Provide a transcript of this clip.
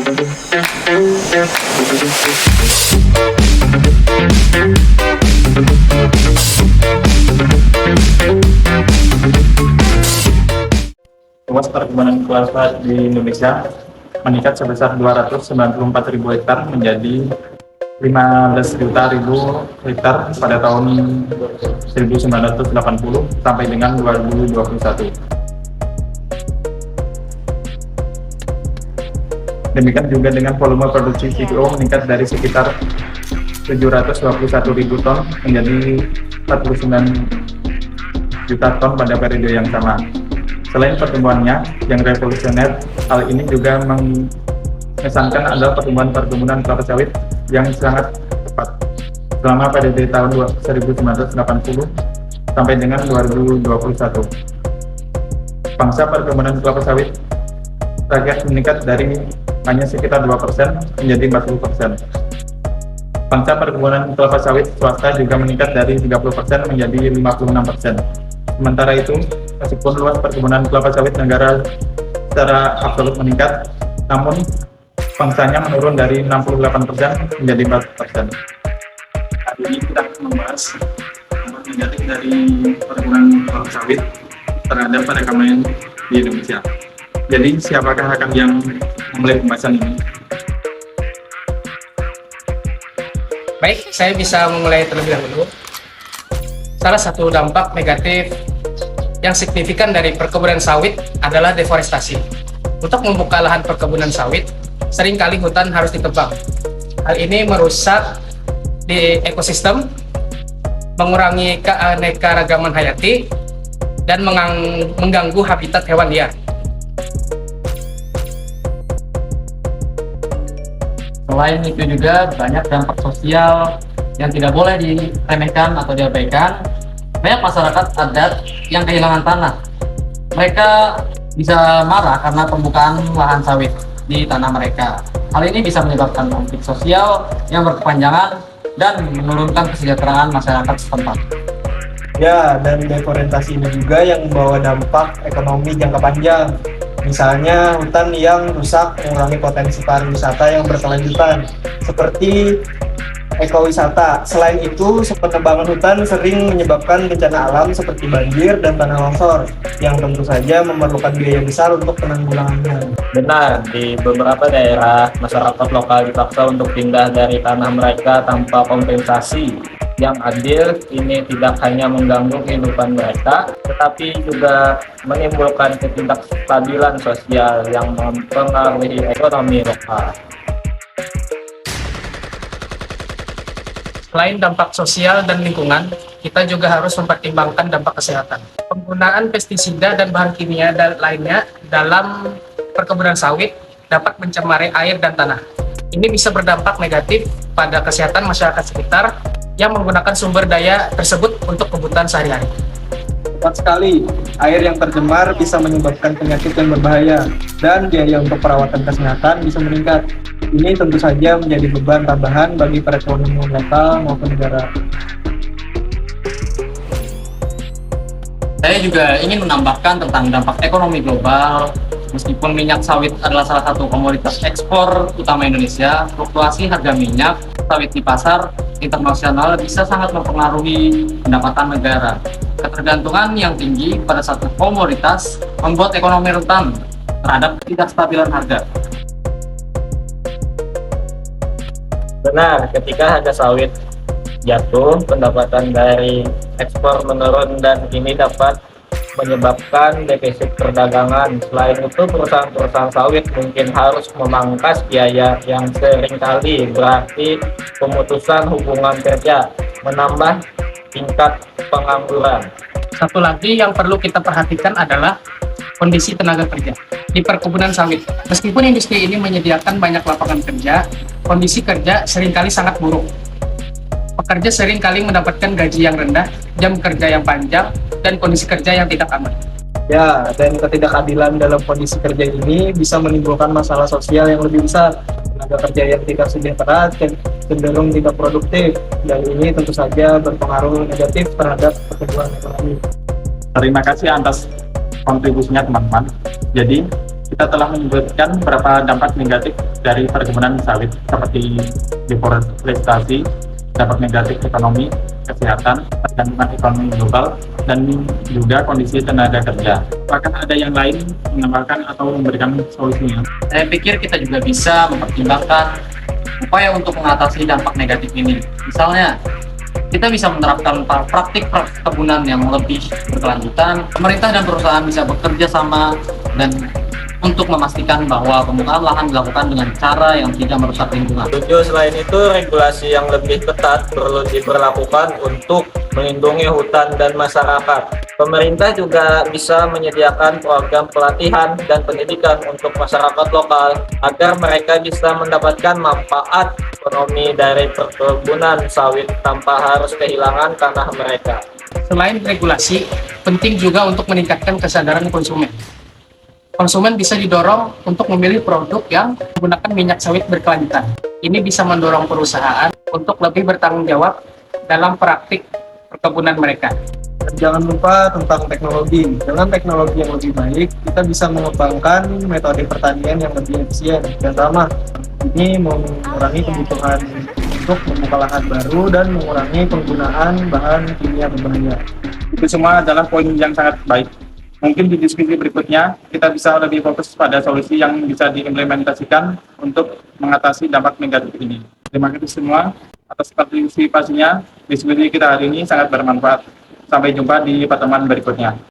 Luas perkebunan kelapa di Indonesia meningkat sebesar 294.000 hektar menjadi 15.000 hektar pada tahun 1980 sampai dengan 2021. Demikian juga dengan volume produksi CPO meningkat dari sekitar 721.000 ton menjadi 49 juta ton pada periode yang sama. Selain pertumbuhannya yang revolusioner, hal ini juga mengesankan adalah pertumbuhan kelapa sawit yang sangat cepat selama periode tahun 1980 sampai dengan 2021. Pangsa perkebunan kelapa sawit rakyat meningkat dari hanya sekitar 2% menjadi 40%. Pangsa perkebunan kelapa sawit swasta juga meningkat dari 30% menjadi 56%. Sementara itu, meskipun luas perkebunan kelapa sawit negara secara absolut meningkat, namun pangsanya menurun dari 68% menjadi 40%. Hari ini kita akan membahas dampak negatif dari perkebunan kelapa sawit terhadap perekonomian di Indonesia. Jadi, siapakah akan yang memulai pembahasan ini? Baik, saya bisa memulai terlebih dahulu. Salah satu dampak negatif yang signifikan dari perkebunan sawit adalah deforestasi. Untuk membuka lahan perkebunan sawit, seringkali hutan harus ditebang. Hal ini merusak di ekosistem, mengurangi keanekaragaman hayati, dan mengganggu habitat hewan liar. Selain itu juga banyak dampak sosial yang tidak boleh diremehkan atau diabaikan. Banyak masyarakat adat yang kehilangan tanah. Mereka bisa marah karena pembukaan lahan sawit di tanah mereka. Hal ini bisa menyebabkan konflik sosial yang berkepanjangan dan menurunkan kesejahteraan masyarakat setempat. Ya, dan deforestasi ini juga yang membawa dampak ekonomi jangka panjang. Misalnya hutan yang rusak mengurangi potensi pariwisata yang berkelanjutan, seperti ekowisata. Selain itu, penebangan hutan sering menyebabkan bencana alam seperti banjir dan tanah longsor, yang tentu saja memerlukan biaya besar untuk penanggulangannya. Benar, di beberapa daerah masyarakat lokal dipaksa untuk pindah dari tanah mereka tanpa kompensasi yang adil. Ini tidak hanya mengganggu kehidupan mereka, tetapi juga menimbulkan ketidakstabilan sosial yang mempengaruhi ekonomi lokal. Selain dampak sosial dan lingkungan, kita juga harus mempertimbangkan dampak kesehatan. Penggunaan pestisida dan bahan kimia lainnya dalam perkebunan sawit dapat mencemari air dan tanah. Ini bisa berdampak negatif pada kesehatan masyarakat sekitar yang menggunakan sumber daya tersebut untuk kebutuhan sehari-hari. Tepat sekali, air yang tercemar bisa menyebabkan penyakit yang berbahaya, dan biaya untuk perawatan kesehatan bisa meningkat. Ini tentu saja menjadi beban tambahan bagi perekonomian lokal maupun negara. Saya juga ingin menambahkan tentang dampak ekonomi global. Meskipun minyak sawit adalah salah satu komoditas ekspor utama Indonesia, fluktuasi harga minyak sawit di pasar internasional bisa sangat mempengaruhi pendapatan negara. Ketergantungan yang tinggi pada satu komoditas membuat ekonomi rentan terhadap ketidakstabilan harga. Benar, ketika harga sawit jatuh, pendapatan dari ekspor menurun dan ini dapat menyebabkan defisit perdagangan. Selain itu, perusahaan-perusahaan sawit mungkin harus memangkas biaya yang seringkali berarti pemutusan hubungan kerja, menambah tingkat pengangguran. Satu lagi yang perlu kita perhatikan adalah kondisi tenaga kerja di perkebunan sawit. Meskipun industri ini menyediakan banyak lapangan kerja, kondisi kerja seringkali sangat buruk. Pekerja seringkali mendapatkan gaji yang rendah, jam kerja yang panjang, dan kondisi kerja yang tidak aman. Ya, dan ketidakadilan dalam kondisi kerja ini bisa menimbulkan masalah sosial yang lebih besar. Tenaga kerja yang tidak sejahtera cenderung tidak produktif, dan ini tentu saja berpengaruh negatif terhadap pertumbuhan ekonomi. Terima kasih atas kontribusinya teman-teman. Jadi, kita telah menyebutkan beberapa dampak negatif dari perkebunan sawit seperti deforestasi, dampak negatif ekonomi, kesehatan, pergantungan ekonomi global, dan juga kondisi tenaga kerja. Apakah ada yang lain menambahkan atau memberikan solusinya? Saya pikir kita juga bisa mempertimbangkan upaya untuk mengatasi dampak negatif ini. Misalnya, kita bisa menerapkan praktik perkebunan yang lebih berkelanjutan. Pemerintah dan perusahaan bisa bekerja sama dan untuk memastikan bahwa pembukaan lahan dilakukan dengan cara yang tidak merusak lingkungan. Setuju. Selain itu, regulasi yang lebih ketat perlu diberlakukan untuk melindungi hutan dan masyarakat. Pemerintah juga bisa menyediakan program pelatihan dan pendidikan untuk masyarakat lokal agar mereka bisa mendapatkan manfaat ekonomi dari perkebunan sawit tanpa harus kehilangan tanah mereka. Selain regulasi, penting juga untuk meningkatkan kesadaran konsumen. Konsumen bisa didorong untuk memilih produk yang menggunakan minyak sawit berkelanjutan. Ini bisa mendorong perusahaan untuk lebih bertanggung jawab dalam praktik perkebunan mereka. Dan jangan lupa tentang teknologi. Dengan teknologi yang lebih baik, kita bisa mengembangkan metode pertanian yang lebih efisien dan ramah. Ini mengurangi kebutuhan untuk membuka lahan baru dan mengurangi penggunaan bahan kimia berbahaya. Itu semua adalah poin yang sangat baik. Mungkin di diskusi berikutnya kita bisa lebih fokus pada solusi yang bisa diimplementasikan untuk mengatasi dampak negatif ini. Terima kasih semua atas partisipasinya. Diskusi kita hari ini sangat bermanfaat. Sampai jumpa di pertemuan berikutnya.